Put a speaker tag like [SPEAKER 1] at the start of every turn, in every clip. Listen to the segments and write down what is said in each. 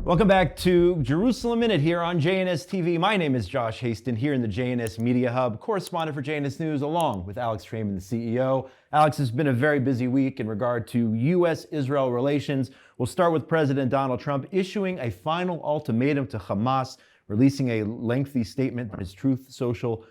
[SPEAKER 1] Welcome back to Jerusalem Minute here on JNS TV. My name is Josh Hasten here in the JNS Media Hub, correspondent for JNS News, along with Alex Traiman, the CEO. Alex, has been a very busy week in regard to U.S. Israel relations. We'll start with President Donald Trump issuing a final ultimatum to Hamas, releasing a lengthy statement on his Truth Social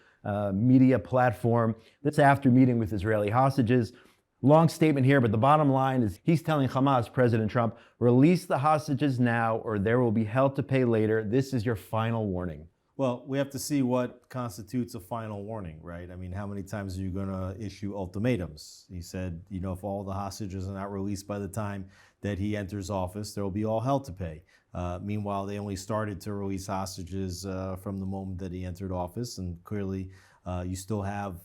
[SPEAKER 1] media platform. That's after meeting with Israeli hostages. Long statement here, but the bottom line is he's telling Hamas, President Trump, release the hostages now or there will be hell to pay later. This is your final warning.
[SPEAKER 2] Well, we have to see what constitutes a final warning, right? I mean, how many times are you going to issue ultimatums? He said, if all the hostages are not released by the time that he enters office, there will be all hell to pay. Meanwhile, they only started to release hostages from the moment that he entered office, and clearly you still have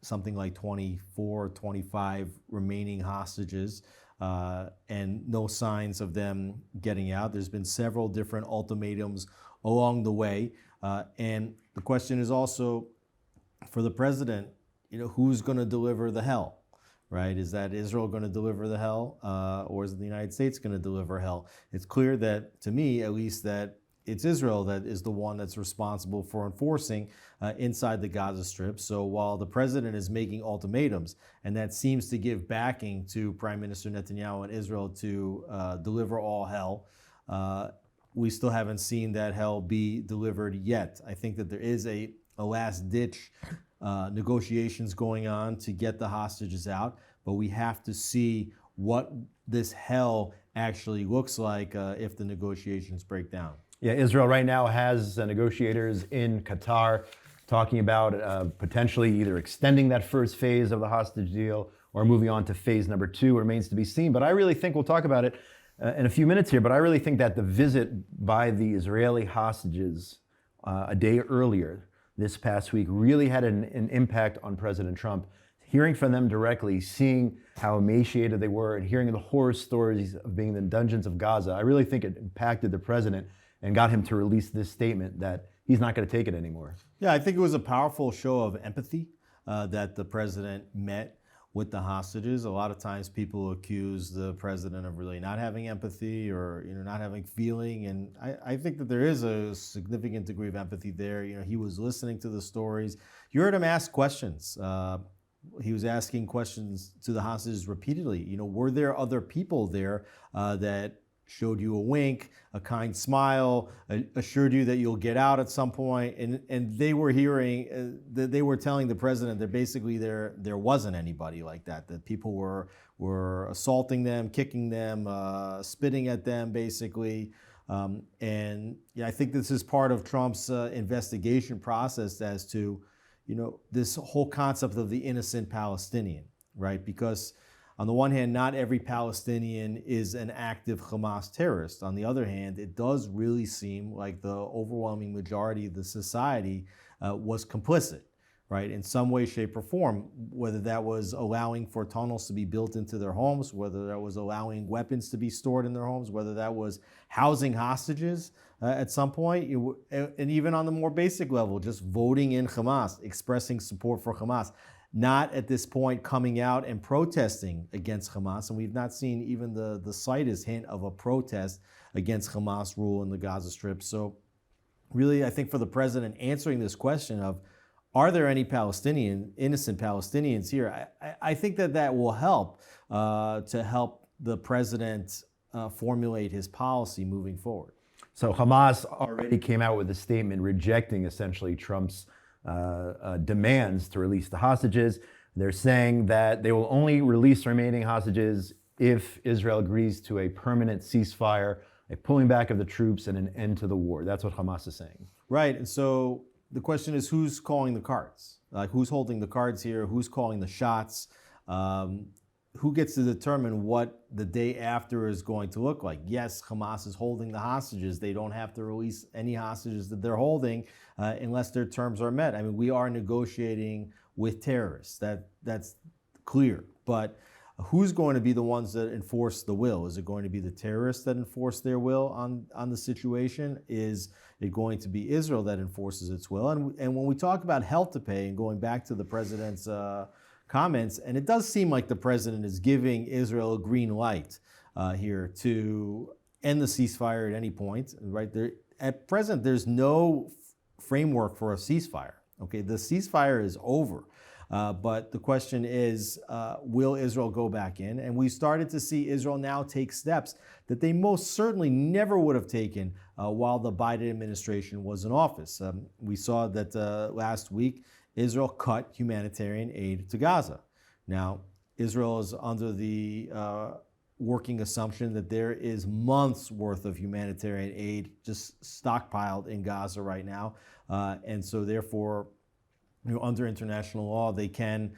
[SPEAKER 2] something like 24, 25 remaining hostages and no signs of them getting out. There's been several different ultimatums along the way. And the question is also for the president, who's going to deliver the hell, right? Is that Israel going to deliver the hell or is the United States going to deliver hell? It's clear that, to me at least, that it's Israel that is the one that's responsible for enforcing inside the Gaza Strip. So while the president is making ultimatums, and that seems to give backing to Prime Minister Netanyahu and Israel to deliver all hell, we still haven't seen that hell be delivered yet. I think that there is a last-ditch negotiations going on to get the hostages out, but we have to see what this hell actually looks like if the negotiations break down.
[SPEAKER 1] Yeah, Israel right now has negotiators in Qatar talking about potentially either extending that first phase of the hostage deal or moving on to phase number 2. It remains to be seen. But I really think we'll talk about it in a few minutes here. But I really think that the visit by the Israeli hostages a day earlier this past week really had an impact on President Trump. Hearing from them directly, seeing how emaciated they were, and hearing the horror stories of being in the dungeons of Gaza, I really think it impacted the president and got him to release this statement that he's not going to take it anymore.
[SPEAKER 2] Yeah, I think it was a powerful show of empathy that the president met with the hostages. A lot of times people accuse the president of really not having empathy or not having feeling, and I think that there is a significant degree of empathy there. He was listening to the stories. You heard him ask questions. He was asking questions to the hostages repeatedly. Were there other people there that showed you a wink, a kind smile, assured you that you'll get out at some point, and they were hearing, they were telling the president that basically there wasn't anybody like that people were assaulting them, kicking them, spitting at them, basically. And I think this is part of Trump's investigation process as to, this whole concept of the innocent Palestinian, right? Because on the one hand, not every Palestinian is an active Hamas terrorist. On the other hand, it does really seem like the overwhelming majority of the society was complicit, right? In some way, shape, or form, whether that was allowing for tunnels to be built into their homes, whether that was allowing weapons to be stored in their homes, whether that was housing hostages at some point, and even on the more basic level, just voting in Hamas, expressing support for Hamas. Not at this point coming out and protesting against Hamas. And we've not seen even the slightest hint of a protest against Hamas rule in the Gaza Strip. So really, I think for the president answering this question of, are there any innocent Palestinians here? I think that will help to help the president formulate his policy moving forward.
[SPEAKER 1] So Hamas already came out with a statement rejecting essentially Trump's demands to release the hostages. They're saying that they will only release remaining hostages if Israel agrees to a permanent ceasefire, a pulling back of the troops, and an end to the war. That's what Hamas is saying.
[SPEAKER 2] Right, and so the question is, who's calling the cards? Like, who's holding the cards here? Who's calling the shots? Who gets to determine what the day after is going to look like? Yes, Hamas is holding the hostages. They don't have to release any hostages that they're holding unless their terms are met. I mean, we are negotiating with terrorists. That's clear. But who's going to be the ones that enforce the will? Is it going to be the terrorists that enforce their will on the situation? Is it going to be Israel that enforces its will? And when we talk about hell to pay, and going back to the president's comments, and it does seem like the president is giving Israel a green light here to end the ceasefire at any point, right? At present, there's no framework for a ceasefire. Okay, the ceasefire is over. But the question is, will Israel go back in? And we started to see Israel now take steps that they most certainly never would have taken while the Biden administration was in office. We saw that last week, Israel cut humanitarian aid to Gaza. Now, Israel is under the working assumption that there is months worth of humanitarian aid just stockpiled in Gaza right now. And so therefore, under international law, they can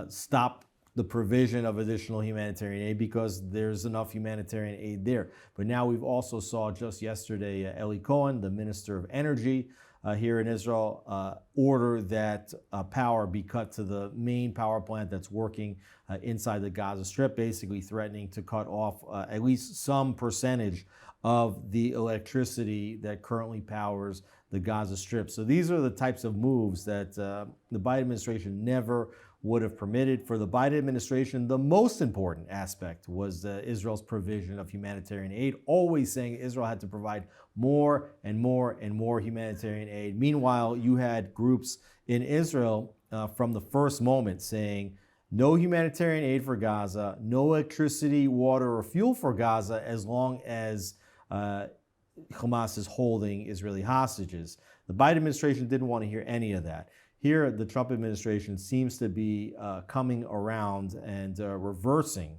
[SPEAKER 2] stop the provision of additional humanitarian aid because there's enough humanitarian aid there. But now we've also saw just yesterday, Eli Cohen, the Minister of Energy here in Israel, order that power be cut to the main power plant that's working inside the Gaza Strip, basically threatening to cut off at least some percentage of the electricity that currently powers the Gaza Strip. So these are the types of moves that the Biden administration never would have permitted. For the Biden administration, the most important aspect was Israel's provision of humanitarian aid, always saying Israel had to provide more and more and more humanitarian aid. Meanwhile, you had groups in Israel from the first moment saying, no humanitarian aid for Gaza, no electricity, water, or fuel for Gaza as long as Hamas is holding Israeli hostages. The Biden administration didn't want to hear any of that. Here, the Trump administration seems to be coming around and reversing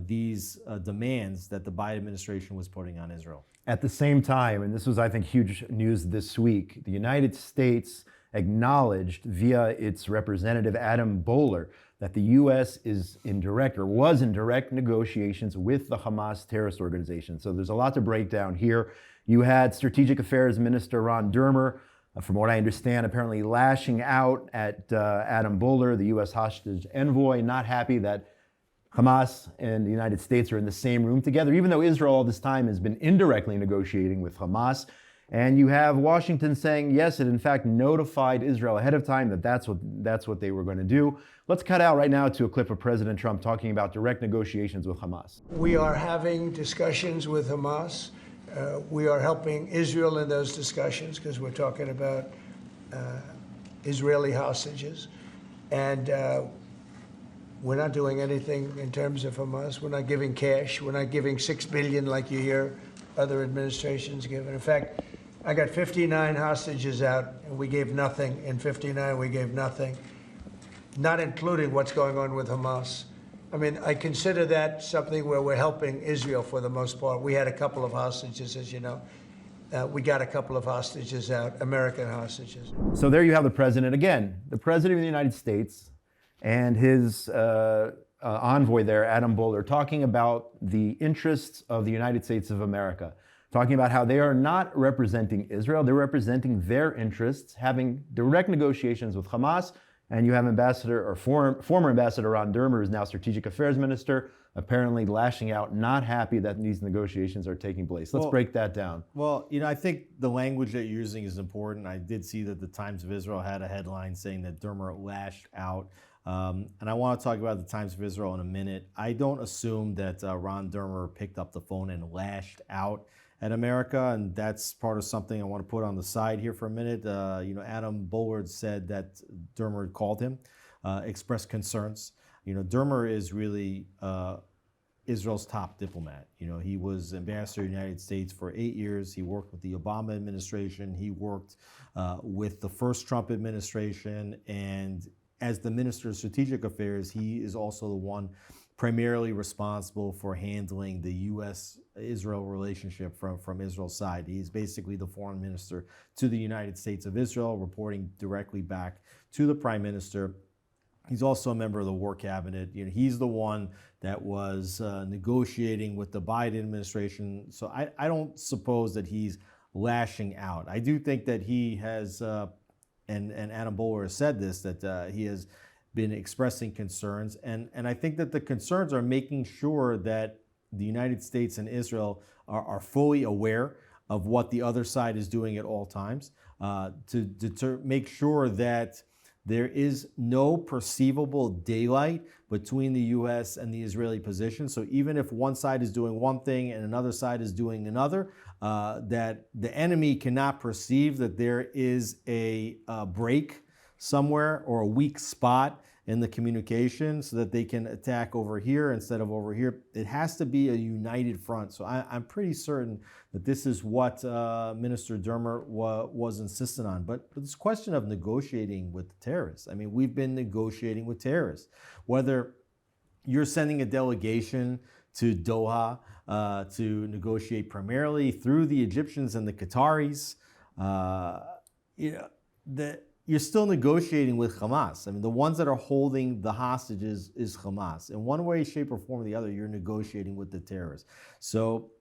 [SPEAKER 2] these demands that the Biden administration was putting on Israel.
[SPEAKER 1] At the same time, and this was, I think, huge news this week, the United States acknowledged via its representative Adam Boehler that the U.S. is in direct or was in direct negotiations with the Hamas terrorist organization. So there's a lot to break down here. You had Strategic Affairs Minister Ron Dermer, from what I understand, apparently lashing out at Adam Boehler, the U.S. hostage envoy, not happy that Hamas and the United States are in the same room together, even though Israel all this time has been indirectly negotiating with Hamas. And you have Washington saying, yes, it in fact notified Israel ahead of time that that's what they were going to do. Let's cut out right now to a clip of President Trump talking about direct negotiations with Hamas.
[SPEAKER 3] We are having discussions with Hamas. We are helping Israel in those discussions because we're talking about Israeli hostages. And we're not doing anything in terms of Hamas. We're not giving cash. We're not giving $6 billion like you hear other administrations give. And in fact, I got 59 hostages out, and we gave nothing. In 59, we gave nothing, not including what's going on with Hamas. I mean, I consider that something where we're helping Israel for the most part. We had a couple of hostages, as you know. We got a couple of hostages out, American hostages.
[SPEAKER 1] So there you have the president again, the president of the United States and his envoy there, Adam Boehler, talking about the interests of the United States of America, talking about how they are not representing Israel, they're representing their interests, having direct negotiations with Hamas. And you have former Ambassador Ron Dermer, who's now Strategic Affairs Minister, apparently lashing out, not happy that these negotiations are taking place. Let's break that down.
[SPEAKER 2] Well, I think the language that you're using is important. I did see that the Times of Israel had a headline saying that Dermer lashed out. And I want to talk about the Times of Israel in a minute. I don't assume that Ron Dermer picked up the phone and lashed out at America, and that's part of something I want to put on the side here for a minute. Adam Boehler said that Dermer called him, expressed concerns. Dermer is really Israel's top diplomat. He was ambassador to the United States for 8 years. He worked with the Obama administration. He worked with the first Trump administration, and as the Minister of Strategic Affairs, he is also the one primarily responsible for handling the U.S. Israel relationship from Israel's side. He's basically the foreign minister to the United States of Israel, reporting directly back to the prime minister. He's also a member of the War Cabinet. He's the one that was negotiating with the Biden administration. So I don't suppose that he's lashing out. I do think that he has, and Adam Boehler has said this, that he has been expressing concerns. And I think that the concerns are making sure that the United States and Israel are fully aware of what the other side is doing at all times, to make sure that there is no perceivable daylight between the U.S. and the Israeli position. So even if one side is doing one thing and another side is doing another, that the enemy cannot perceive that there is a break somewhere or a weak spot in the communication so that they can attack over here instead of over here. It has to be a united front. So I'm pretty certain that this is what Minister Dermer was insistent on. But this question of negotiating with the terrorists, I mean, we've been negotiating with terrorists. Whether you're sending a delegation to Doha to negotiate primarily through the Egyptians and the Qataris, you're still negotiating with Hamas. I mean, the ones that are holding the hostages is Hamas. In one way, shape, or form or the other, you're negotiating with the terrorists. So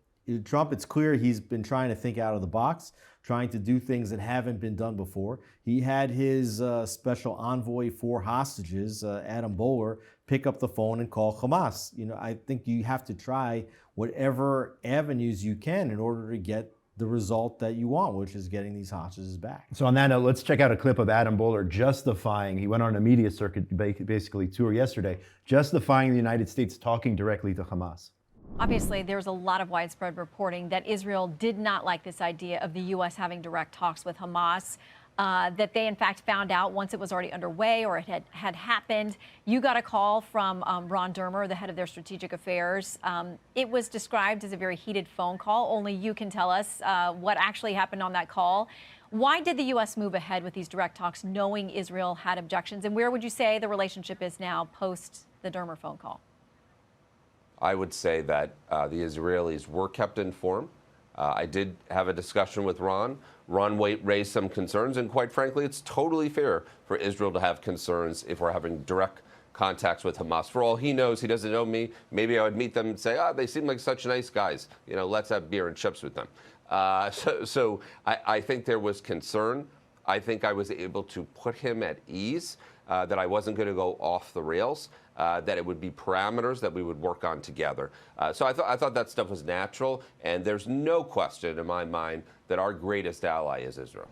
[SPEAKER 2] Trump, it's clear he's been trying to think out of the box, trying to do things that haven't been done before. He had his special envoy for hostages, Adam Bowler, pick up the phone and call Hamas. I think you have to try whatever avenues you can in order to get the result that you want, which is getting these hostages back.
[SPEAKER 1] So on that note, let's check out a clip of Adam Bowler justifying, he went on a media circuit, basically tour yesterday, justifying the United States talking directly to Hamas.
[SPEAKER 4] Obviously, there's a lot of widespread reporting that Israel did not like this idea of the U.S. having direct talks with Hamas, that they in fact found out once it was already underway or it had happened. You got a call from Ron Dermer, the head of their strategic affairs. It was described as a very heated phone call. Only you can tell us what actually happened on that call. Why did the U.S. move ahead with these direct talks knowing Israel had objections? And where would you say the relationship is now post the Dermer phone call?
[SPEAKER 5] I would say that the Israelis were kept informed. I did have a discussion with Ron. Ron raised some concerns, and quite frankly, it's totally fair for Israel to have concerns if we're having direct contacts with Hamas. For all he knows, he doesn't know me. Maybe I would meet them and say, they seem like such nice guys. Let's have beer and chips with them. So I think there was concern. I think I was able to put him at ease, that I wasn't going to go off the rails, that it would be parameters that we would work on together. So I thought that stuff was natural, and there's no question in my mind that our greatest ally is Israel.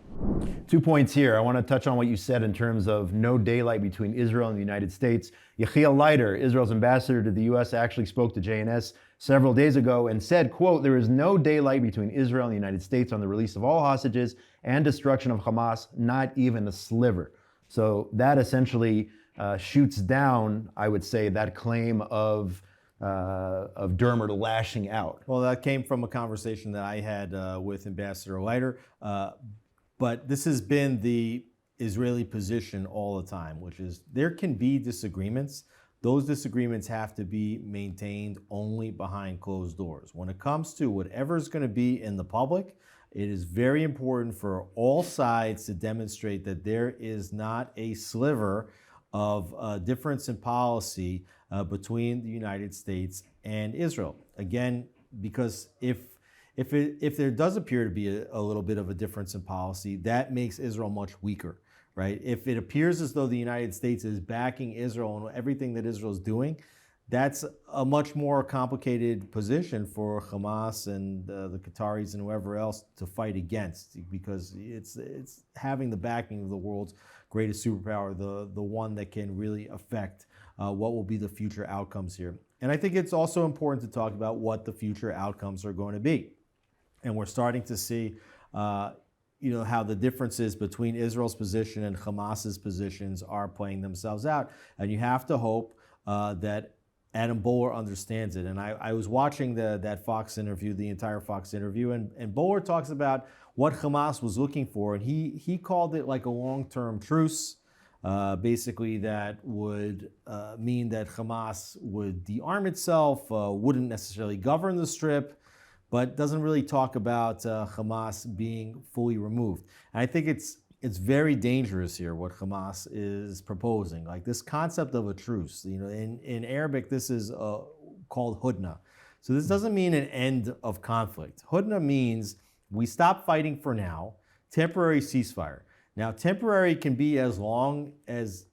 [SPEAKER 1] 2 points here. I want to touch on what you said in terms of no daylight between Israel and the United States. Yechiel Leiter, Israel's ambassador to the U.S., actually spoke to JNS several days ago and said, quote, "There is no daylight between Israel and the United States on the release of all hostages and destruction of Hamas, not even a sliver." So that essentially shoots down, I would say, that claim of Dermer lashing out.
[SPEAKER 2] Well, that came from a conversation that I had with Ambassador Leiter. But this has been the Israeli position all the time, which is there can be disagreements. Those disagreements have to be maintained only behind closed doors. When it comes to whatever's going to be in the public, it is very important for all sides to demonstrate that there is not a sliver of difference in policy between the United States and Israel. Again, because if there does appear to be a little bit of a difference in policy, that makes Israel much weaker, right? If it appears as though the United States is backing Israel and everything that Israel is doing, that's a much more complicated position for Hamas and the Qataris and whoever else to fight against, because it's having the backing of the world's greatest superpower, the one that can really affect what will be the future outcomes here. And I think it's also important to talk about what the future outcomes are going to be. And we're starting to see how the differences between Israel's position and Hamas's positions are playing themselves out. And you have to hope that Adam Bowler understands it. And I was watching that Fox interview, the entire Fox interview, and Bowler talks about what Hamas was looking for. And he called it like a long-term truce, basically that would mean that Hamas would de-arm itself, wouldn't necessarily govern the Strip, but doesn't really talk about Hamas being fully removed. And I think it's very dangerous here what Hamas is proposing. Like this concept of a truce, in Arabic this is called hudna. So this doesn't mean an end of conflict. Hudna means we stop fighting for now, temporary ceasefire. Now temporary can be as long as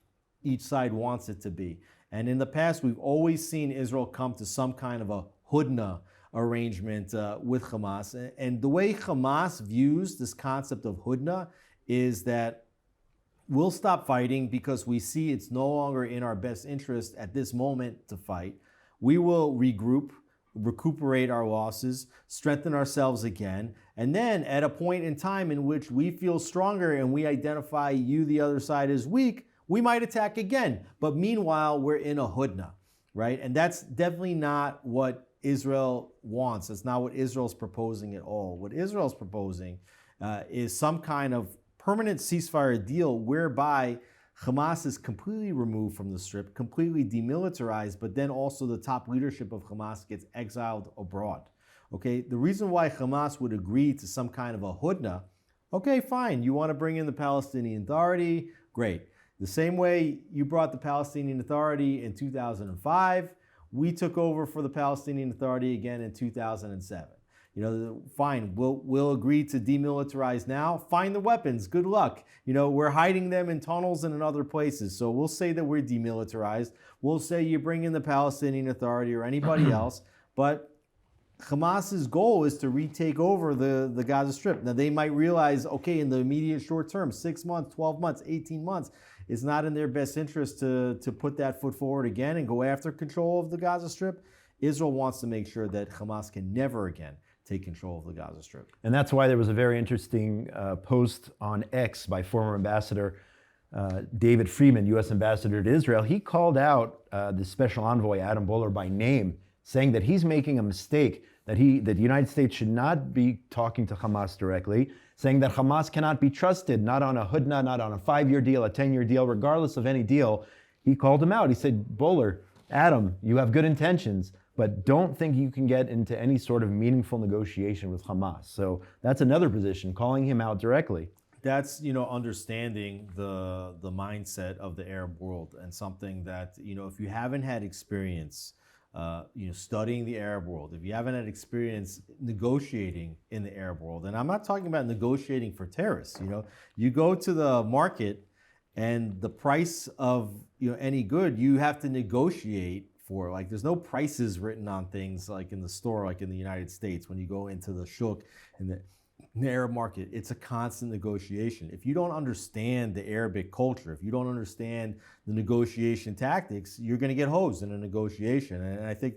[SPEAKER 2] each side wants it to be. And in the past we've always seen Israel come to some kind of a hudna arrangement with Hamas. And the way Hamas views this concept of hudna is that we'll stop fighting because we see it's no longer in our best interest at this moment to fight. We will regroup, recuperate our losses, strengthen ourselves again, and then at a point in time in which we feel stronger and we identify you, the other side, as weak, we might attack again. But meanwhile, we're in a hudna, right? And that's definitely not what Israel wants. It's not what Israel's proposing at all. What Israel's proposing is some kind of permanent ceasefire deal whereby Hamas is completely removed from the Strip, completely demilitarized, but then also the top leadership of Hamas gets exiled abroad. Okay, the reason why Hamas would agree to some kind of a hudna, okay, fine, you want to bring in the Palestinian Authority, great. The same way you brought the Palestinian Authority in 2005, we took over for the Palestinian Authority again in 2007. You know, fine, we'll agree to demilitarize now. Find the weapons, good luck. You know, we're hiding them in tunnels and in other places. So we'll say that we're demilitarized. We'll say you bring in the Palestinian Authority or anybody else. But Hamas's goal is to retake over the Gaza Strip. Now, they might realize, okay, in the immediate short term, 6 months, 12 months, 18 months, it's not in their best interest to put that foot forward again and go after control of the Gaza Strip. Israel wants to make sure that Hamas can never again take control of the Gaza Strip.
[SPEAKER 1] And that's why there was a very interesting post on X by former Ambassador David Friedman, U.S. Ambassador to Israel. He called out the special envoy, Adam Boehler, by name, saying that he's making a mistake, that the United States should not be talking to Hamas directly, saying that Hamas cannot be trusted, not on a hudna, not on a 5-year deal, a 10-year deal, regardless of any deal. He called him out. He said, Boehler, Adam, you have good intentions, but don't think you can get into any sort of meaningful negotiation with Hamas. So that's another position, calling him out directly.
[SPEAKER 2] That's, you know, understanding the mindset of the Arab world, and something that, you know, if you haven't had experience, you know, studying the Arab world, if you haven't had experience negotiating in the Arab world, and I'm not talking about negotiating for terrorists, you know, you go to the market and the price of, you know, any good, you have to negotiate for. Like, there's no prices written on things like in the store, like in the United States, when you go into the shuk and the Arab market, it's a constant negotiation. If you don't understand the Arabic culture, if you don't understand the negotiation tactics, you're going to get hosed in a negotiation. And I think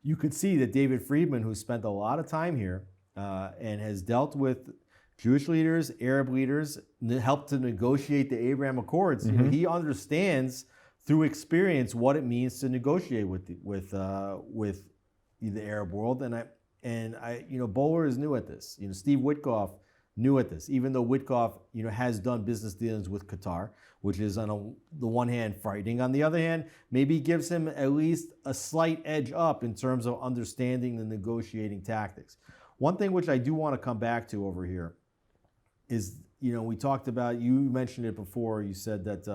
[SPEAKER 2] you could see that David Friedman, who spent a lot of time here and has dealt with Jewish leaders, Arab leaders, helped to negotiate the Abraham Accords, you know, he understands through experience what it means to negotiate with the Arab world. And I, you know, Boehler is new at this. You know, Steve Witkoff new at this, even though Witkoff, you know, has done business dealings with Qatar, which is on the one hand frightening. On the other hand, maybe gives him at least a slight edge up in terms of understanding the negotiating tactics. One thing which I do want to come back to over here is, you know, we talked about, you mentioned it before, you said that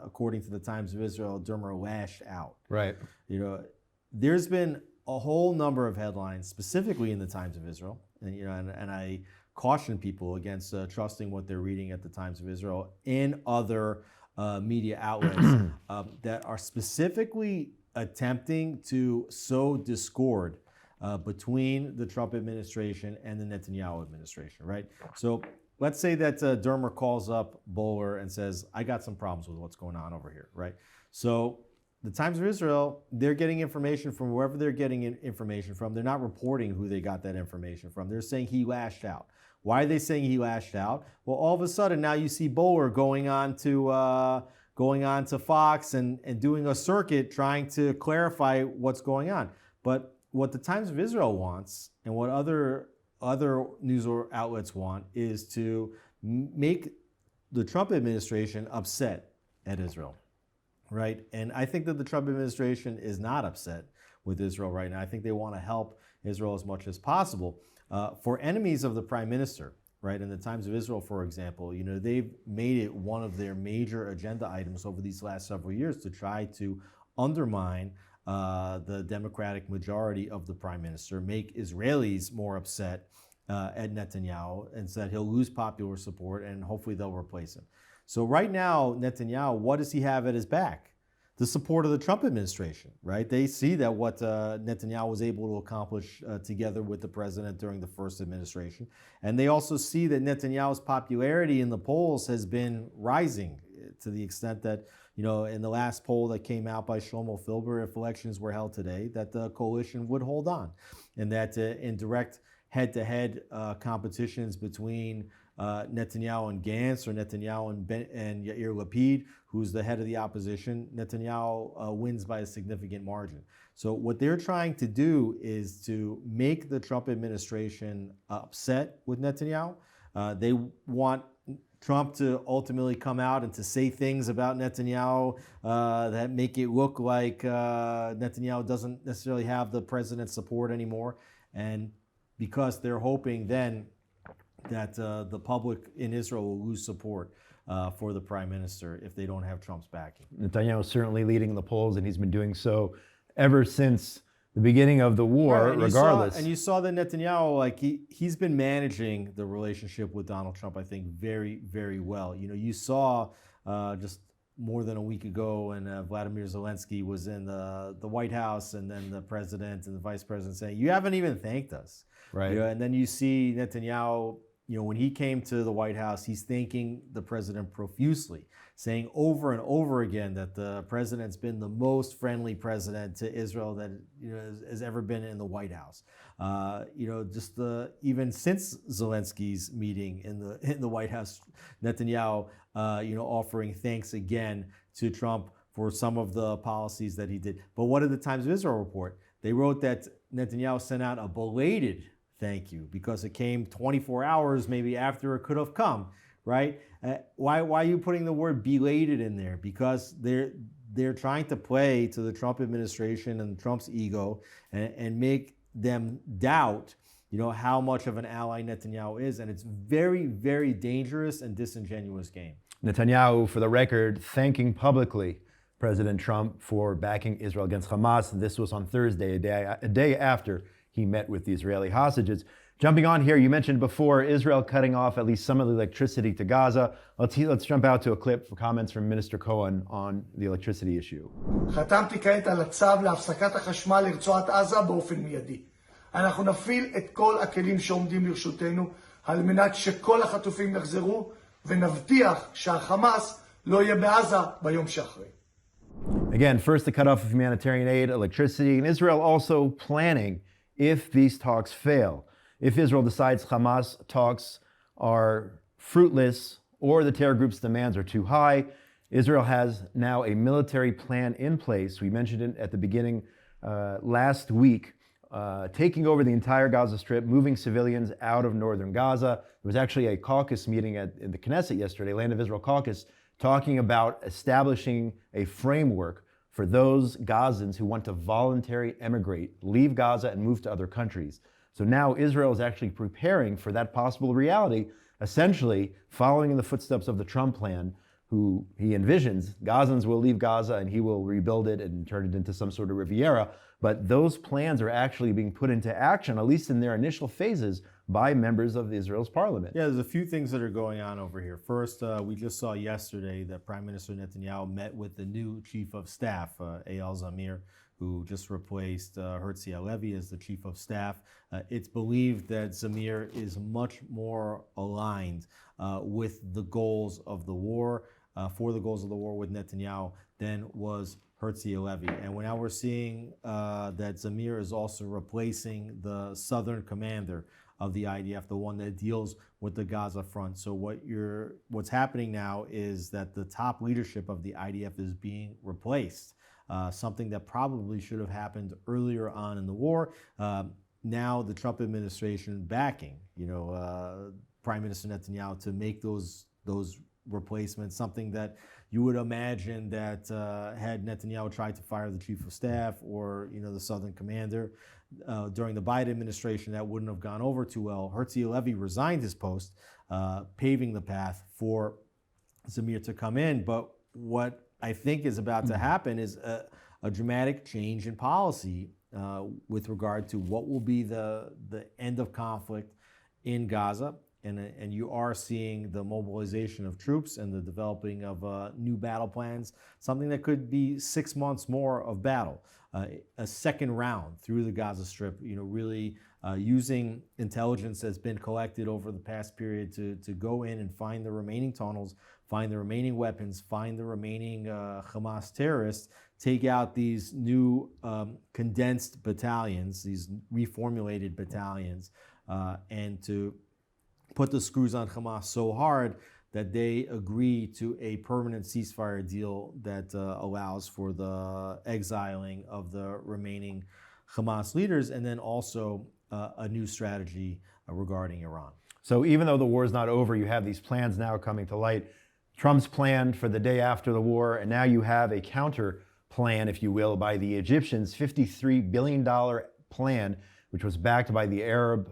[SPEAKER 2] according to the Times of Israel, Dermer lashed out.
[SPEAKER 1] Right.
[SPEAKER 2] You know, there's been a whole number of headlines, specifically in the Times of Israel, and you know, and I caution people against trusting what they're reading at the Times of Israel and other media outlets that are specifically attempting to sow discord between the Trump administration and the Netanyahu administration, right? So let's say that Dermer calls up Boehler and says, I got some problems with what's going on over here, right? So the Times of Israel, they're getting information from wherever they're getting information from. They're not reporting who they got that information from. They're saying he lashed out. Why are they saying he lashed out? Well, all of a sudden now you see Boehler going on to Fox and doing a circuit trying to clarify what's going on. But what the Times of Israel wants, and what other news outlets want, is to make the Trump administration upset at Israel. Right? And I think that the Trump administration is not upset with Israel right now. I think they want to help Israel as much as possible. For enemies of the prime minister, right, in the Times of Israel, for example, you know, they've made it one of their major agenda items over these last several years to try to undermine the Democratic majority of the prime minister, make Israelis more upset at Netanyahu, and said he'll lose popular support and hopefully they'll replace him. So right now, Netanyahu, what does he have at his back? The support of the Trump administration, right? They see that what Netanyahu was able to accomplish together with the president during the first administration. And they also see that Netanyahu's popularity in the polls has been rising to the extent that, in the last poll that came out by Shlomo Filber, if elections were held today, that the coalition would hold on, and that in direct head-to-head competitions between Netanyahu and Gantz, or Netanyahu and Yair Lapid, who's the head of the opposition, Netanyahu wins by a significant margin. So what they're trying to do is to make the Trump administration upset with Netanyahu. They want Trump to ultimately come out and to say things about Netanyahu that make it look like Netanyahu doesn't necessarily have the president's support anymore. And because they're hoping then that the public in Israel will lose support for the prime minister if they don't have Trump's backing.
[SPEAKER 1] Netanyahu is certainly leading the polls, and he's been doing so ever since the beginning of the war,
[SPEAKER 2] and
[SPEAKER 1] regardless.
[SPEAKER 2] You saw that Netanyahu, like he's been managing the relationship with Donald Trump, I think, very, very well. You saw just more than a week ago when Vladimir Zelensky was in the White House, and then the president and the vice president saying, "You haven't even thanked us."
[SPEAKER 1] Right.
[SPEAKER 2] And then you see Netanyahu, when he came to the White House, he's thanking the president profusely, saying over and over again that the president's been the most friendly president to Israel that has ever been in the White House. Even since Zelensky's meeting in the White House, Netanyahu, offering thanks again to Trump for some of the policies that he did. But what did the Times of Israel report? They wrote that Netanyahu sent out a belated thank you because it came 24 hours maybe after it could have come, right? Why are you putting the word belated in there? Because they're trying to play to the Trump administration and Trump's ego and make them doubt, how much of an ally Netanyahu is. And it's very, very dangerous and disingenuous game.
[SPEAKER 1] Netanyahu, for the record, thanking publicly President Trump for backing Israel against Hamas. This was on Thursday, a day after he met with the Israeli hostages. Jumping on here, you mentioned before Israel cutting off at least some of the electricity to Gaza. Let's jump out to a clip for comments from Minister Cohen on the electricity issue.
[SPEAKER 6] חתמתי כעת על הצו להפסקת החשמל לרצועת עזה באופן מיידי. אנחנו נפעיל את כל הכלים שעומדים לרשותנו על מנת שכל החטופים יחזרו ונבטיח שהחמאס לא יהיה בעזה ביום שאחרי.
[SPEAKER 1] Again, first the cutoff of humanitarian aid, electricity, and Israel also planning if these talks fail. If Israel decides Hamas talks are fruitless or the terror group's demands are too high, Israel has now a military plan in place. We mentioned it at the beginning last week, taking over the entire Gaza Strip, moving civilians out of northern Gaza. There was actually a caucus meeting in the Knesset yesterday, Land of Israel caucus, talking about establishing a framework for those Gazans who want to voluntarily emigrate, leave Gaza and move to other countries. So now Israel is actually preparing for that possible reality, essentially following in the footsteps of the Trump plan, who he envisions Gazans will leave Gaza and he will rebuild it and turn it into some sort of Riviera. But those plans are actually being put into action, at least in their initial phases, by members of Israel's parliament.
[SPEAKER 2] Yeah, there's a few things that are going on over here. First, we just saw yesterday that Prime Minister Netanyahu met with the new Chief of Staff, Eyal Zamir, who just replaced Herzi Halevi as the Chief of Staff. It's believed that Zamir is much more aligned with the goals of the war, for the goals of the war with Netanyahu, than was Herzi Halevi. And now we're seeing that Zamir is also replacing the Southern commander of the IDF, the one that deals with the Gaza front. So what's happening now is that the top leadership of the IDF is being replaced. Something that probably should have happened earlier on in the war. Now the Trump administration backing, Prime Minister Netanyahu to make those replacements, something that you would imagine that had Netanyahu tried to fire the Chief of Staff or the Southern commander during the Biden administration, that wouldn't have gone over too well. Herzi Halevi resigned his post, paving the path for Zamir to come in. But what I think is about to happen is a dramatic change in policy with regard to what will be the end of conflict in Gaza. And you are seeing the mobilization of troops and the developing of new battle plans, something that could be 6 months more of battle, a second round through the Gaza Strip, really using intelligence that's been collected over the past period to go in and find the remaining tunnels, find the remaining weapons, find the remaining Hamas terrorists, take out these new condensed battalions, these reformulated battalions, and to put the screws on Hamas so hard that they agree to a permanent ceasefire deal that allows for the exiling of the remaining Hamas leaders, and then also a new strategy regarding Iran.
[SPEAKER 1] So even though the war is not over, you have these plans now coming to light. Trump's plan for the day after the war, and now you have a counter plan, if you will, by the Egyptians, $53 billion plan, which was backed by the Arab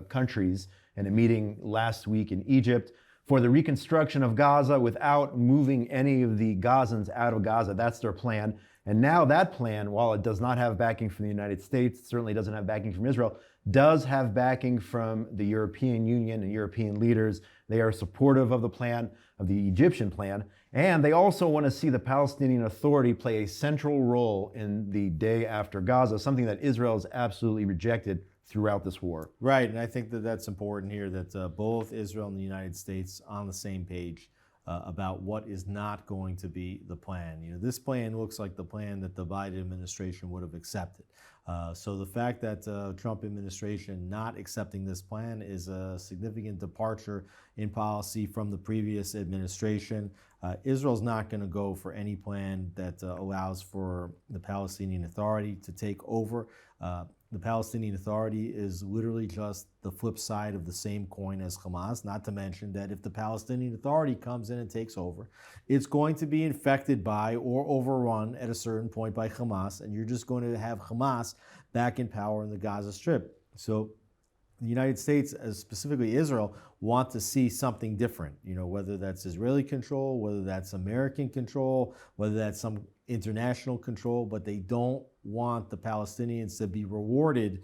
[SPEAKER 1] countries in a meeting last week in Egypt for the reconstruction of Gaza without moving any of the Gazans out of Gaza. That's their plan. And now that plan, while it does not have backing from the United States, certainly doesn't have backing from Israel, does have backing from the European Union and European leaders. They are supportive of the plan, of the Egyptian plan, and they also want to see the Palestinian Authority play a central role in the day after Gaza, something that Israel has absolutely rejected throughout this war.
[SPEAKER 2] Right, and I think that that's important here, that both Israel and the United States on the same page about what is not going to be the plan. You know, this plan looks like the plan that the Biden administration would have accepted. So the fact that Trump administration not accepting this plan is a significant departure in policy from the previous administration. Israel's not going to go for any plan that allows for the Palestinian Authority to take over. The Palestinian Authority is literally just the flip side of the same coin as Hamas, not to mention that if the Palestinian Authority comes in and takes over, it's going to be infected by or overrun at a certain point by Hamas, and you're just going to have Hamas back in power in the Gaza Strip. So the United States, specifically Israel, want to see something different, you know, whether that's Israeli control, whether that's American control, whether that's some international control, but they don't want the Palestinians to be rewarded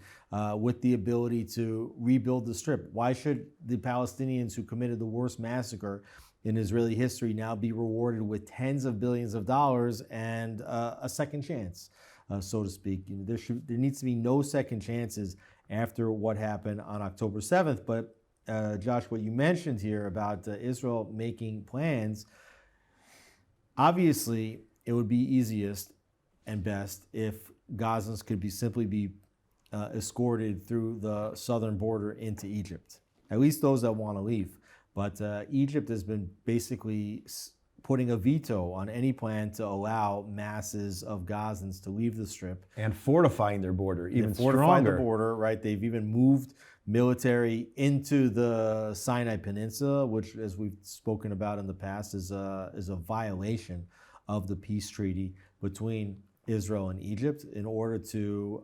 [SPEAKER 2] with the ability to rebuild the Strip. Why should the Palestinians who committed the worst massacre in Israeli history now be rewarded with tens of billions of dollars and a second chance, so to speak? You know, there needs to be no second chances after what happened on October 7th. But Josh, what you mentioned here about Israel making plans, obviously it would be easiest and best if Gazans could simply be escorted through the southern border into Egypt, at least those that want to leave. But Egypt has been basically putting a veto on any plan to allow masses of Gazans to leave the Strip.
[SPEAKER 1] And fortifying their border even
[SPEAKER 2] fortifying
[SPEAKER 1] stronger.
[SPEAKER 2] the border, right? They've even moved military into the Sinai Peninsula, which, as we've spoken about in the past, is a violation of the peace treaty between Israel and Egypt in order to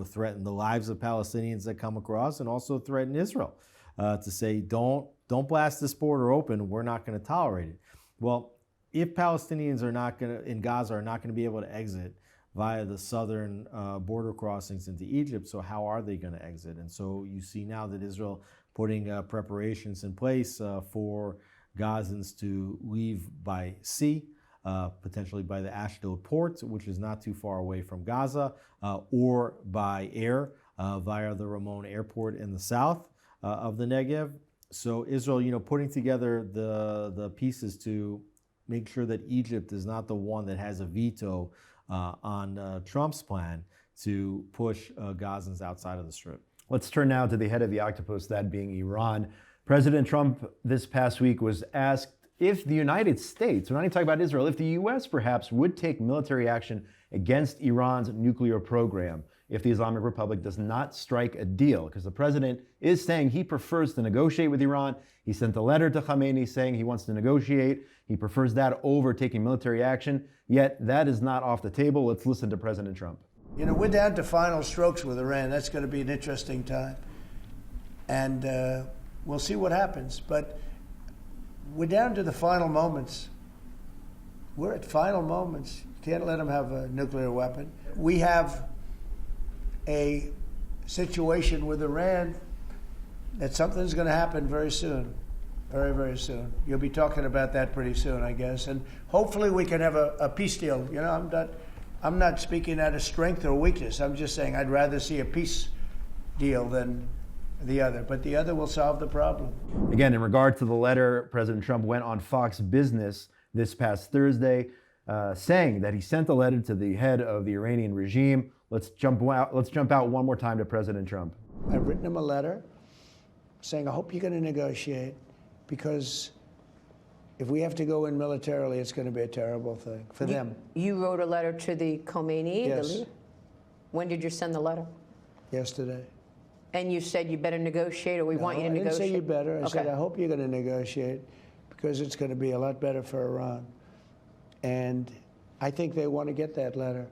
[SPEAKER 2] threaten the lives of Palestinians that come across, and also threaten Israel to say, don't blast this border open, we're not going to tolerate it. Well, if Palestinians in Gaza are not going to be able to exit via the southern border crossings into Egypt, so how are they going to exit? And so you see now that Israel putting preparations in place for Gazans to leave by sea, potentially by the Ashdod port, which is not too far away from Gaza, or by air via the Ramon airport in the south of the Negev. So Israel, putting together the pieces to make sure that Egypt is not the one that has a veto on Trump's plan to push Gazans outside of the Strip.
[SPEAKER 1] Let's turn now to the head of the octopus, that being Iran. President Trump this past week was asked if the United States, we're not even talking about Israel, if the U.S. perhaps would take military action against Iran's nuclear program if the Islamic Republic does not strike a deal, because the president is saying he prefers to negotiate with Iran. He sent a letter to Khamenei saying he wants to negotiate. He prefers that over taking military action, yet that is not off the table. Let's listen to President Trump.
[SPEAKER 3] We're down to final strokes with Iran. That's going to be an interesting time. And we'll see what happens. But we're down to the final moments. We're at final moments. You can't let them have a nuclear weapon. We have a situation with Iran that something's going to happen very soon. Very, very soon. You'll be talking about that pretty soon, I guess. And hopefully we can have a peace deal. I'm not speaking out of strength or weakness. I'm just saying I'd rather see a peace deal than the other, but the other will solve the problem.
[SPEAKER 1] Again, in regard to the letter, President Trump went on Fox Business this past Thursday, saying that he sent a letter to the head of the Iranian regime. Let's jump out one more time to President Trump.
[SPEAKER 3] I've written him a letter saying, I hope you're going to negotiate, because if we have to go in militarily, it's going to be a terrible thing for them.
[SPEAKER 7] You wrote a letter to the Khomeini?
[SPEAKER 3] Yes.
[SPEAKER 7] The leader? When did you send the letter?
[SPEAKER 3] Yesterday.
[SPEAKER 7] And you said you better negotiate, or we want you to negotiate?
[SPEAKER 3] I didn't say you better. I said,
[SPEAKER 7] Okay.
[SPEAKER 3] I hope you're going to negotiate, because it's going to be a lot better for Iran. And I think they want to get that letter.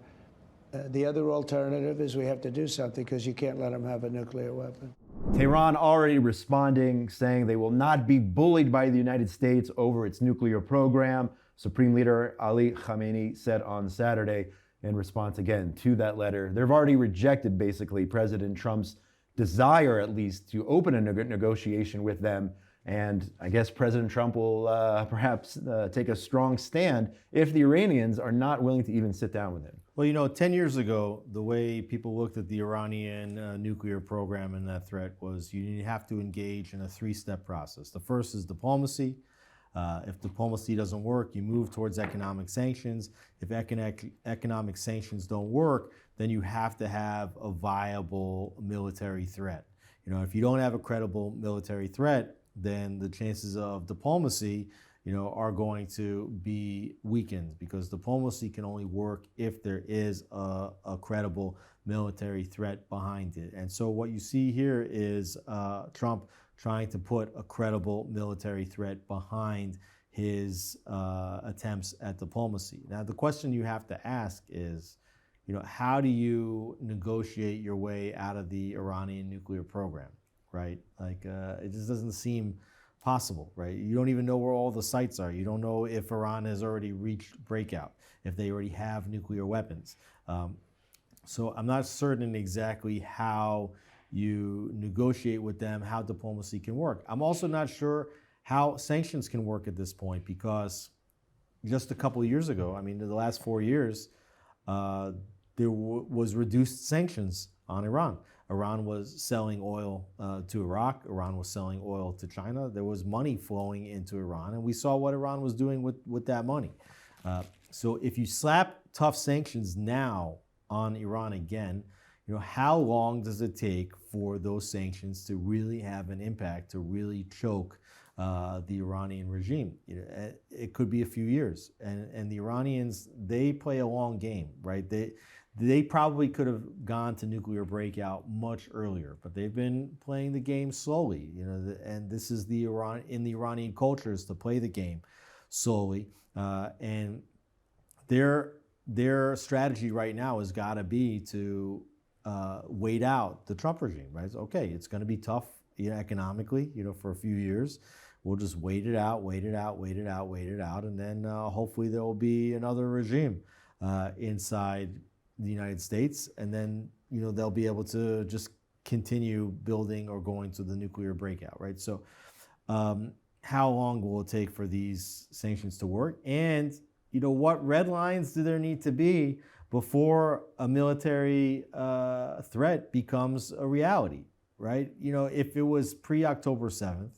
[SPEAKER 3] The other alternative is we have to do something, because you can't let them have a nuclear weapon.
[SPEAKER 1] Tehran already responding, saying they will not be bullied by the United States over its nuclear program. Supreme Leader Ali Khamenei said on Saturday in response again to that letter. They've already rejected basically President Trump's desire, at least, to open a negotiation with them. And I guess President Trump will perhaps take a strong stand if the Iranians are not willing to even sit down with him.
[SPEAKER 2] Well, 10 years ago, the way people looked at the Iranian nuclear program and that threat was you have to engage in a three-step process. The first is diplomacy. If diplomacy doesn't work, you move towards economic sanctions. If economic sanctions don't work, then you have to have a viable military threat. If you don't have a credible military threat, then the chances of diplomacy, are going to be weakened, because diplomacy can only work if there is a credible military threat behind it. And so what you see here is Trump trying to put a credible military threat behind his attempts at diplomacy. Now, the question you have to ask is, how do you negotiate your way out of the Iranian nuclear program, right? It just doesn't seem possible, right? You don't even know where all the sites are. You don't know if Iran has already reached breakout, if they already have nuclear weapons. So I'm not certain exactly how you negotiate with them, how diplomacy can work. I'm also not sure how sanctions can work at this point, because just a couple of years ago, in the last 4 years, there was reduced sanctions on Iran. Iran was selling oil to Iraq. Iran was selling oil to China. There was money flowing into Iran, and we saw what Iran was doing with that money. So if you slap tough sanctions now on Iran again, how long does it take for those sanctions to really have an impact, to really choke the Iranian regime? It could be a few years. And the Iranians, they play a long game, right? They probably could have gone to nuclear breakout much earlier, but they've been playing the game slowly, and this is the Iranian culture, is to play the game slowly. And their strategy right now has got to be to wait out the Trump regime, right? Okay, it's going to be tough economically, for a few years. We'll just wait it out, and then hopefully there will be another regime inside the United States, and then they'll be able to just continue building or going to the nuclear breakout, right? So how long will it take for these sanctions to work? And what red lines do there need to be before a military threat becomes a reality, right? If it was pre-October 7th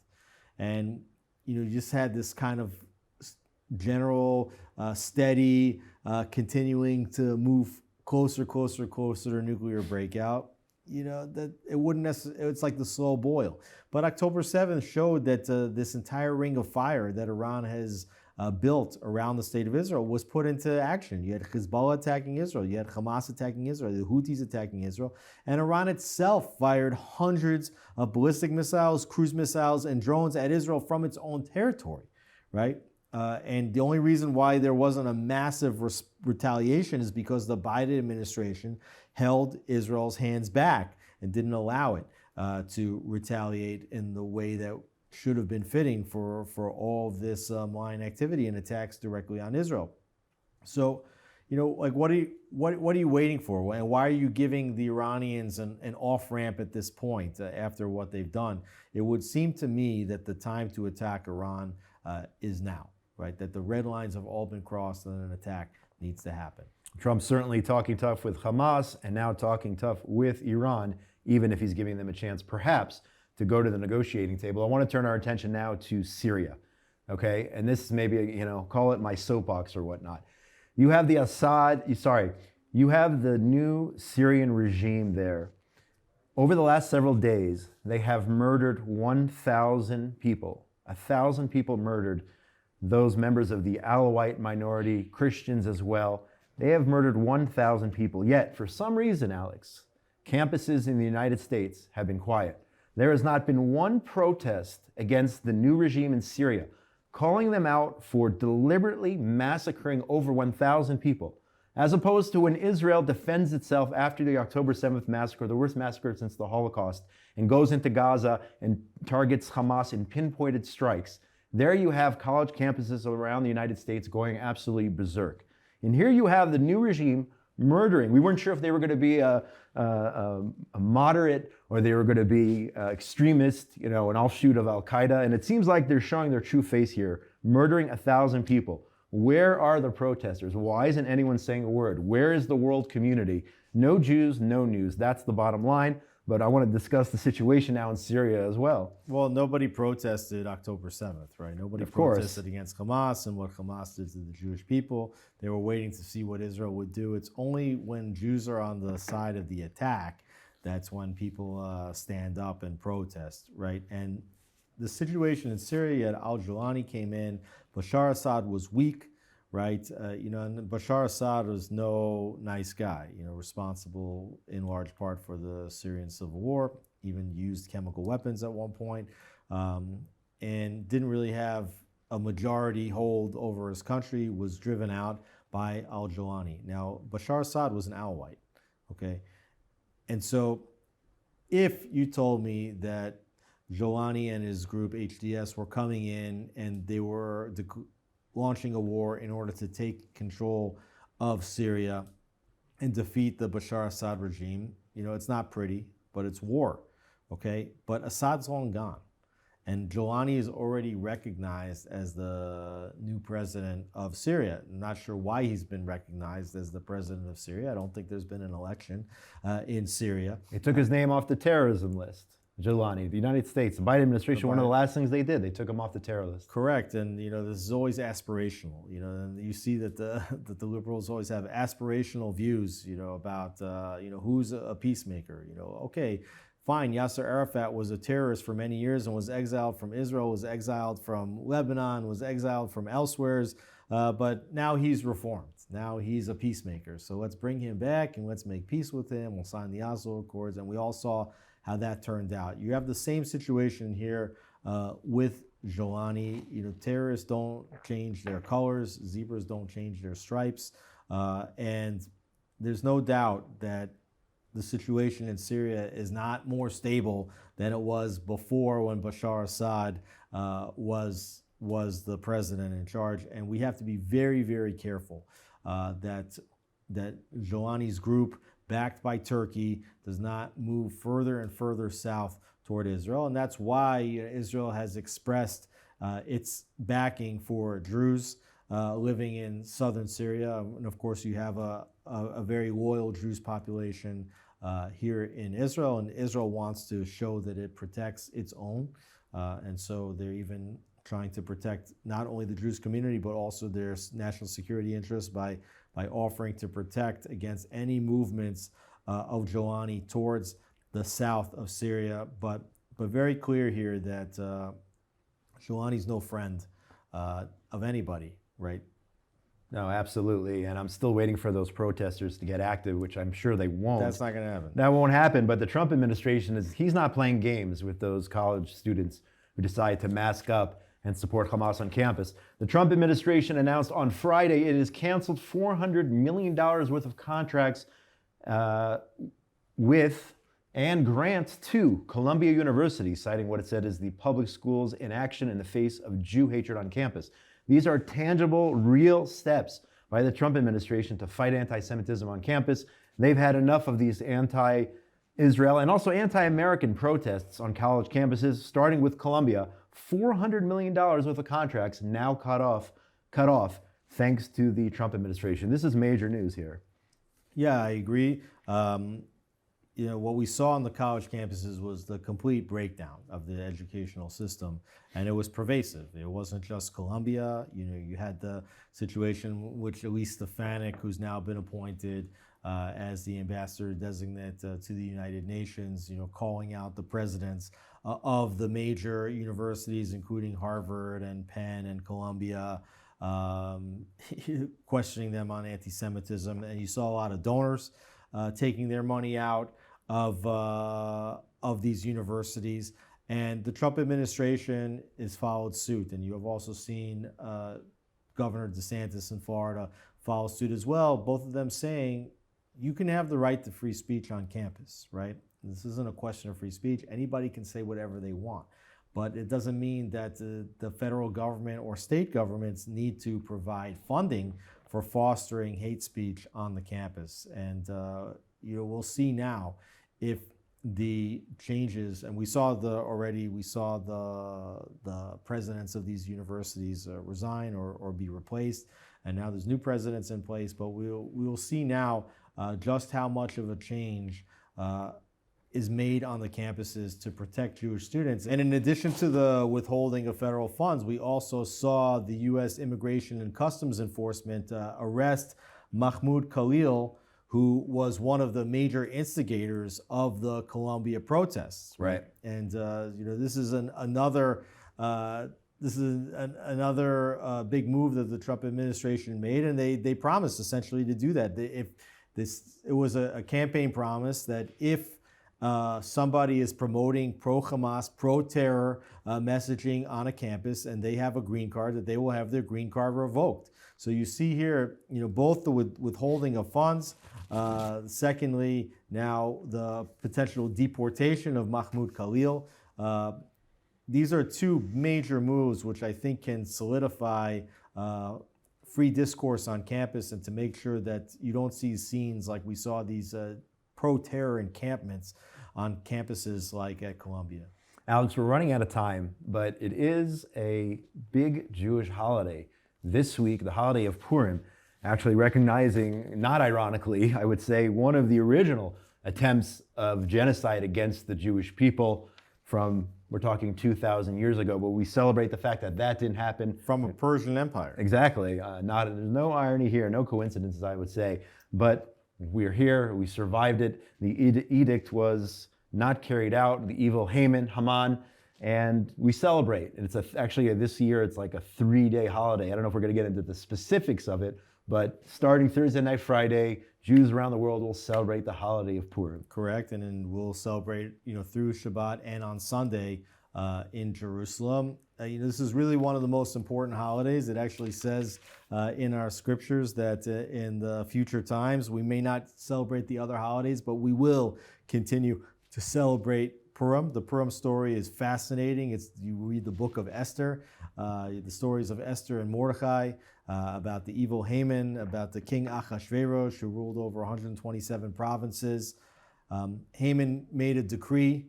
[SPEAKER 2] and you just had this kind of general steady continuing to move closer to nuclear breakout, that it wouldn't necessarily, it's like the slow boil. But October 7th showed that this entire ring of fire that Iran has built around the state of Israel was put into action. You had Hezbollah attacking Israel, you had Hamas attacking Israel, the Houthis attacking Israel, and Iran itself fired hundreds of ballistic missiles, cruise missiles, and drones at Israel from its own territory, right? And the only reason why there wasn't a massive retaliation is because the Biden administration held Israel's hands back and didn't allow it to retaliate in the way that should have been fitting for all of this malign activity and attacks directly on Israel. So, what are you waiting for? And why are you giving the Iranians an off-ramp at this point after what they've done? It would seem to me that the time to attack Iran is now. Right, that the red lines have all been crossed and an attack needs to happen.
[SPEAKER 1] Trump certainly talking tough with Hamas and now talking tough with Iran even if he's giving them a chance, perhaps, to go to the negotiating table. I want to turn our attention now to Syria, okay? And this is maybe, call it my soapbox or whatnot. You have the you have the new Syrian regime there. Over the last several days, they have murdered 1,000 people. 1,000 people murdered, those members of the Alawite minority, Christians as well. They have murdered 1,000 people. Yet, for some reason, Alex, campuses in the United States have been quiet. There has not been one protest against the new regime in Syria, calling them out for deliberately massacring over 1,000 people, as opposed to when Israel defends itself after the October 7th massacre, the worst massacre since the Holocaust, and goes into Gaza and targets Hamas in pinpointed strikes. There you have college campuses around the United States going absolutely berserk. And here you have the new regime murdering. We weren't sure if they were going to be a moderate or they were going to be extremist, an offshoot of Al-Qaeda. And it seems like they're showing their true face here, murdering 1,000 people. Where are the protesters? Why isn't anyone saying a word? Where is the world community? No Jews, no news. That's the bottom line. But I want to discuss the situation now in Syria as well.
[SPEAKER 2] Well, nobody protested October 7th, right? Nobody protested against Hamas and what Hamas did to the Jewish people. They were waiting to see what Israel would do. It's only when Jews are on the side of the attack that's when people stand up and protest, right? And the situation in Syria, al-Jawlani came in. Bashar Assad was weak, right? And Bashar Assad was no nice guy, responsible in large part for the Syrian civil war, even used chemical weapons at one point, and didn't really have a majority hold over his country, was driven out by al-Jawlani. Now, Bashar Assad was an Alawite, okay? And so if you told me that Jawlani and his group HDS were coming in and they were launching a war in order to take control of Syria and defeat the Bashar Assad regime, it's not pretty, but it's war, okay? But Assad's long gone. And Jawlani is already recognized as the new president of Syria. I'm not sure why he's been recognized as the president of Syria. I don't think there's been an election in Syria.
[SPEAKER 1] They took his name off the terrorism list. Jawlani, the United States, the Biden administration, one of the last things they did, they took him off the terror list.
[SPEAKER 2] Correct, and this is always aspirational. And you see that the liberals always have aspirational views, about who's a peacemaker. Okay, fine, Yasser Arafat was a terrorist for many years and was exiled from Israel, was exiled from Lebanon, was exiled from elsewhere, but now he's reformed. Now he's a peacemaker. So let's bring him back and let's make peace with him. We'll sign the Oslo Accords, and we all saw how that turned out. You have the same situation here with Jawlani. Terrorists don't change their colors, zebras don't change their stripes, and there's no doubt that the situation in Syria is not more stable than it was before when Bashar Assad was the president in charge. And we have to be very, very careful that Jawlani's group, backed by Turkey, does not move further and further south toward Israel. And that's why Israel has expressed its backing for Druze living in southern Syria. And of course, you have a very loyal Druze population here in Israel. And Israel wants to show that it protects its own. And so they're even trying to protect not only the Druze community, but also their national security interests by offering to protect against any movements of Jawlani towards the south of Syria. But very clear here that Jawlani's no friend of anybody, right?
[SPEAKER 1] No, absolutely. And I'm still waiting for those protesters to get active, which I'm sure they won't.
[SPEAKER 2] That's not going to happen.
[SPEAKER 1] That won't happen. But the Trump administration, he's not playing games with those college students who decide to mask up and support Hamas on campus. The Trump administration announced on Friday it has canceled $400 million worth of contracts with and grants to Columbia University, citing what it said is the public schools in action in the face of Jew hatred on campus. These are tangible, real steps by the Trump administration to fight anti-Semitism on campus. They've had enough of these anti-Israel and also anti-American protests on college campuses, starting with Columbia. $400 million worth of contracts now cut off thanks to the Trump administration. This is major news here.
[SPEAKER 2] Yeah, I agree. what we saw on the college campuses was the complete breakdown of the educational system, and it was pervasive. It wasn't just Columbia. You had the situation which Elise Stefanik, who's now been appointed as the ambassador designate to the United Nations, calling out the presidents of the major universities, including Harvard and Penn and Columbia, questioning them on anti-Semitism. And you saw a lot of donors taking their money out of these universities, and the Trump administration has followed suit. And you have also seen Governor DeSantis in Florida follow suit as well, both of them saying you can have the right to free speech on campus, right? This isn't a question of free speech. Anybody can say whatever they want, but it doesn't mean that the federal government or state governments need to provide funding for fostering hate speech on the campus. And we'll see now if the changes, and we saw the presidents of these universities resign or be replaced, and now there's new presidents in place, but we will see now just how much of a change is made on the campuses to protect Jewish students. And in addition to the withholding of federal funds, we also saw the U.S. Immigration and Customs Enforcement arrest Mahmoud Khalil, who was one of the major instigators of the Columbia protests.
[SPEAKER 1] Right.
[SPEAKER 2] And this is another big move that the Trump administration made, and they promised essentially to do that. It was a campaign promise that if somebody is promoting pro-Hamas, pro-terror messaging on a campus and they have a green card, that they will have their green card revoked. So you see here, both the withholding of funds, secondly, now the potential deportation of Mahmoud Khalil. These are two major moves which I think can solidify free discourse on campus, and to make sure that you don't see scenes like we saw these pro-terror encampments on campuses like at Columbia.
[SPEAKER 1] Alex, we're running out of time, but it is a big Jewish holiday this week, the holiday of Purim, actually recognizing, not ironically, I would say, one of the original attempts of genocide against the Jewish people from, we're talking 2,000 years ago, but we celebrate the fact that that didn't happen.
[SPEAKER 2] From a Persian Empire.
[SPEAKER 1] Exactly. There's no irony here, no coincidences, I would say, but we're here, we survived it. The edict was not carried out, the evil Haman, and we celebrate. And it's actually this year, it's like a 3-day holiday. I don't know if we're going to get into the specifics of it, but starting Thursday night, Friday, Jews around the world will celebrate the holiday of Purim.
[SPEAKER 2] Correct, and then we'll celebrate, through Shabbat and on Sunday in Jerusalem. This is really one of the most important holidays. It actually says in our scriptures that in the future times we may not celebrate the other holidays, but we will continue to celebrate Purim. The Purim story is fascinating. You read the book of Esther, the stories of Esther and Mordechai, about the evil Haman, about the king Achashverosh, who ruled over 127 provinces. Haman made a decree.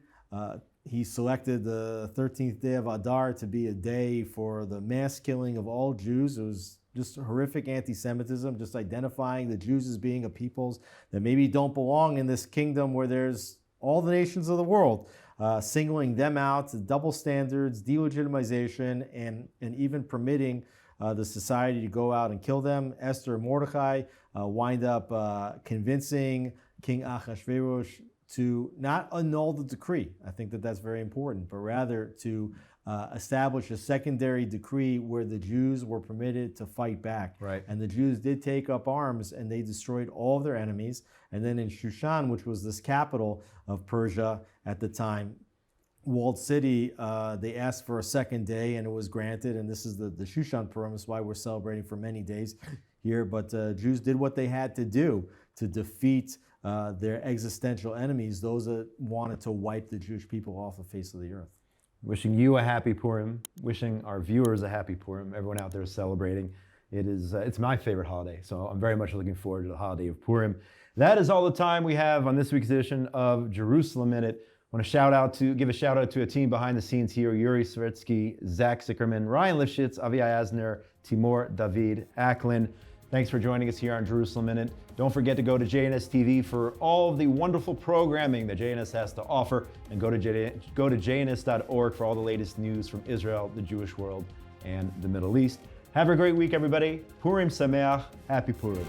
[SPEAKER 2] He selected the 13th day of Adar to be a day for the mass killing of all Jews. It was just horrific anti-Semitism, just identifying the Jews as being a peoples that maybe don't belong in this kingdom where there's all the nations of the world, singling them out, double standards, delegitimization, and even permitting the society to go out and kill them. Esther and Mordechai wind up convincing King Achashverosh to not annul the decree. I think that that's very important, but rather to establish a secondary decree where the Jews were permitted to fight back.
[SPEAKER 1] Right.
[SPEAKER 2] And the Jews did take up arms, and they destroyed all of their enemies. And then in Shushan, which was this capital of Persia at the time, walled city, they asked for a second day, and it was granted. And this is the Shushan Purim. That's why we're celebrating for many days here. But Jews did what they had to do to defeat their existential enemies, those that wanted to wipe the Jewish people off the face of the earth.
[SPEAKER 1] Wishing you a happy Purim, wishing our viewers a happy Purim, everyone out there is celebrating. It's my favorite holiday, so I'm very much looking forward to the holiday of Purim. That is all the time we have on this week's edition of Jerusalem Minute. I want to give a shout out to a team behind the scenes here: Yuri Svertsky, Zach Sickerman, Ryan Lifshitz, Avi Asner, Timur David Aklin. Thanks for joining us here on Jerusalem Minute. Don't forget to go to JNS TV for all of the wonderful programming that JNS has to offer, and go to jns.org for all the latest news from Israel, the Jewish world, and the Middle East. Have a great week, everybody. Purim Sameach. Happy Purim.